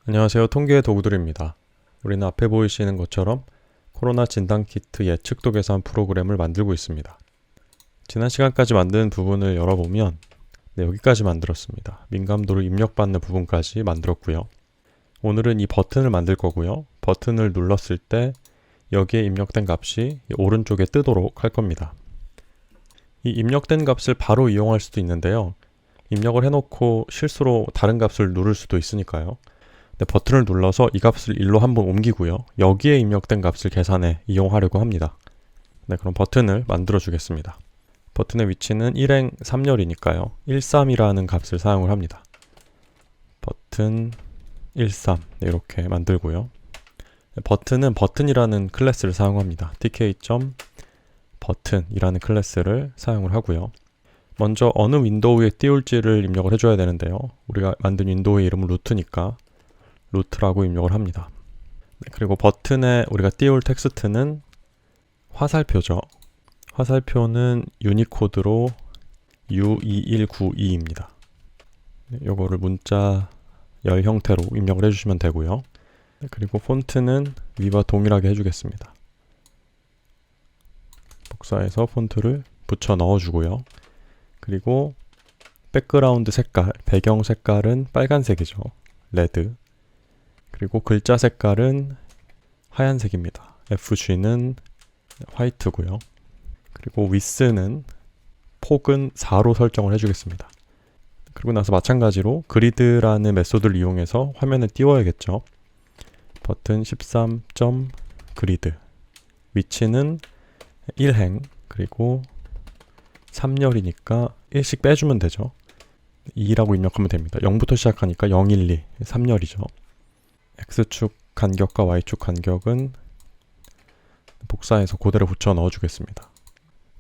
안녕하세요. 통계의 도구들입니다. 우리는 앞에 보이시는 것처럼 코로나 진단키트 예측도 계산 프로그램을 만들고 있습니다. 지난 시간까지 만든 부분을 열어보면 여기까지 만들었습니다. 민감도를 입력받는 부분까지 만들었고요. 오늘은 이 버튼을 만들 거고요. 버튼을 눌렀을 때 여기에 입력된 값이 오른쪽에 뜨도록 할 겁니다. 이 입력된 값을 바로 이용할 수도 있는데요. 입력을 해놓고 실수로 다른 값을 누를 수도 있으니까요. 버튼을 눌러서 이 값을 1로 한번 옮기고요. 여기에 입력된 값을 계산에 이용하려고 합니다. 그럼 버튼을 만들어 주겠습니다. 버튼의 위치는 1행 3열이니까요. 13이라는 값을 사용을 합니다. 버튼 13 이렇게 만들고요. 버튼은 버튼이라는 클래스를 사용합니다. tk.button이라는 클래스를 사용을 하고요. 먼저 어느 윈도우에 띄울지를 입력을 해줘야 되는데요. 우리가 만든 윈도우의 이름은 루트니까 루트라고 입력을 합니다. 그리고 버튼에 우리가 띄울 텍스트는 화살표죠. 화살표는 유니코드로 U2192입니다. 요거를 문자 열 형태로 입력을 해주시면 되고요. 그리고 폰트는 위와 동일하게 해주겠습니다. 복사해서 폰트를 붙여 넣어주고요. 그리고 백그라운드 색깔, 배경 색깔은 빨간색이죠. 레드. 그리고 글자 색깔은 하얀색입니다. FG는 화이트고요. 그리고 width는 폭은 4로 설정을 해주겠습니다. 그리고 나서 마찬가지로 그리드라는 메소드를 이용해서 화면을 띄워야겠죠. 버튼 13.grid 위치는 1행 그리고 3열이니까 1씩 빼주면 되죠. 2라고 입력하면 됩니다. 0부터 시작하니까 0, 1, 2, 3열이죠. X축 간격과 Y축 간격은 복사해서 그대로 붙여 넣어주겠습니다.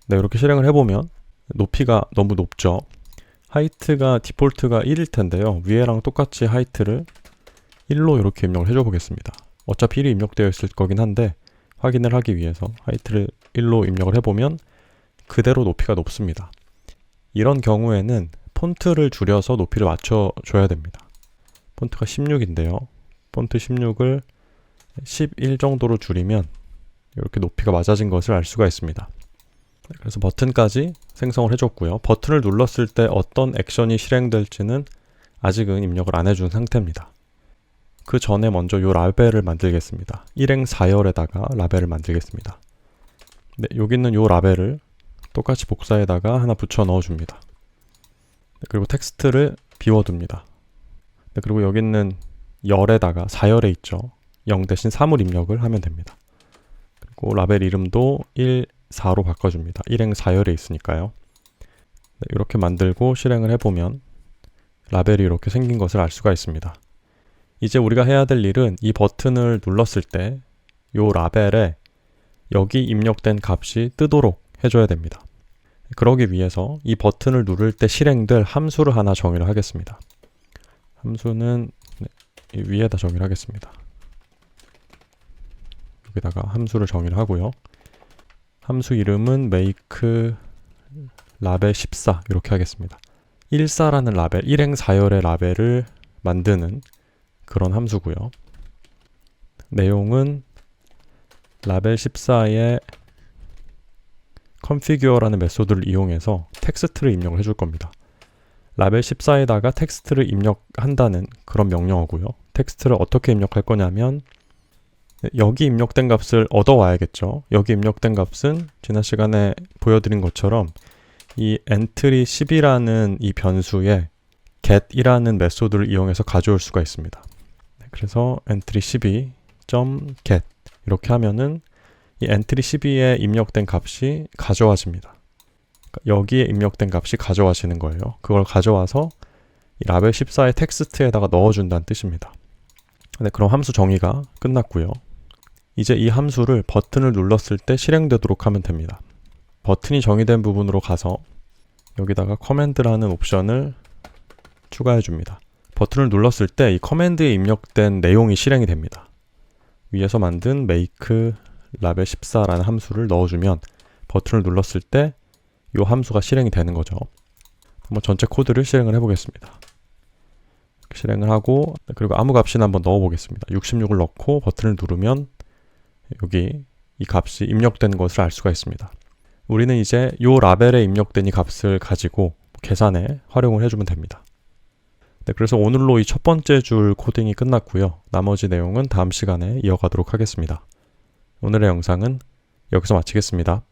이렇게 실행을 해보면 높이가 너무 높죠. 하이트가 디폴트가 1일 텐데요. 위에랑 똑같이 하이트를 1로 이렇게 입력을 해줘 보겠습니다. 어차피 1이 입력되어 있을 거긴 한데 확인을 하기 위해서 하이트를 1로 입력을 해보면 그대로 높이가 높습니다. 이런 경우에는 폰트를 줄여서 높이를 맞춰줘야 됩니다. 폰트가 16인데요. 폰트 16을 11 정도로 줄이면 이렇게 높이가 맞아진 것을 알 수가 있습니다. 그래서 버튼까지 생성을 해줬고요. 버튼을 눌렀을 때 어떤 액션이 실행될지는 아직은 입력을 안 해준 상태입니다. 그 전에 먼저 이 라벨을 만들겠습니다. 1행 4열에다가 라벨을 만들겠습니다. 여기 있는 이 라벨을 똑같이 복사에다가 하나 붙여 넣어줍니다. 그리고 텍스트를 비워둡니다. 그리고 여기 있는 열에다가 4열에 있죠. 0 대신 3을 입력을 하면 됩니다. 그리고 라벨 이름도 1, 4로 바꿔줍니다. 1행 4열에 있으니까요. 이렇게 만들고 실행을 해보면 라벨이 이렇게 생긴 것을 알 수가 있습니다. 이제 우리가 해야 될 일은 이 버튼을 눌렀을 때 이 라벨에 여기 입력된 값이 뜨도록 해줘야 됩니다. 그러기 위해서 이 버튼을 누를 때 실행될 함수를 하나 정의를 하겠습니다. 함수는 위에다 정의를 하겠습니다. 여기다가 함수를 정의를 하고요. 함수 이름은 make 라벨 14 이렇게 하겠습니다. 14라는 라벨, 1행 4열의 라벨을 만드는 그런 함수고요. 내용은 라벨 14의 configure라는 메소드를 이용해서 텍스트를 입력을 해줄 겁니다. 라벨 14에다가 텍스트를 입력한다는 그런 명령어고요. 텍스트를 어떻게 입력할 거냐면 여기 입력된 값을 얻어와야겠죠. 여기 입력된 값은 지난 시간에 보여드린 것처럼 이 entry 10이라는 이 변수에 get이라는 메소드를 이용해서 가져올 수가 있습니다. 그래서 entry 12.get 이렇게 하면은 이 entry 12에 입력된 값이 가져와집니다. 여기에 입력된 값이 가져와지는 거예요. 그걸 가져와서 이 라벨 14의 텍스트에다가 넣어준다는 뜻입니다. 그럼 함수 정의가 끝났고요. 이제 이 함수를 버튼을 눌렀을 때 실행되도록 하면 됩니다. 버튼이 정의된 부분으로 가서 여기다가 커맨드라는 옵션을 추가해 줍니다. 버튼을 눌렀을 때 이 커맨드에 입력된 내용이 실행이 됩니다. 위에서 만든 make 라벨 14라는 함수를 넣어주면 버튼을 눌렀을 때 이 함수가 실행이 되는 거죠. 한번 전체 코드를 실행을 해보겠습니다. 실행을 하고 그리고 아무 값이나 한번 넣어 보겠습니다. 66을 넣고 버튼을 누르면 여기 이 값이 입력된 것을 알 수가 있습니다. 우리는 이제 이 라벨에 입력된 이 값을 가지고 계산에 활용을 해주면 됩니다. 네, 그래서 오늘로 이 첫 번째 줄 코딩이 끝났고요. 나머지 내용은 다음 시간에 이어가도록 하겠습니다. 오늘의 영상은 여기서 마치겠습니다.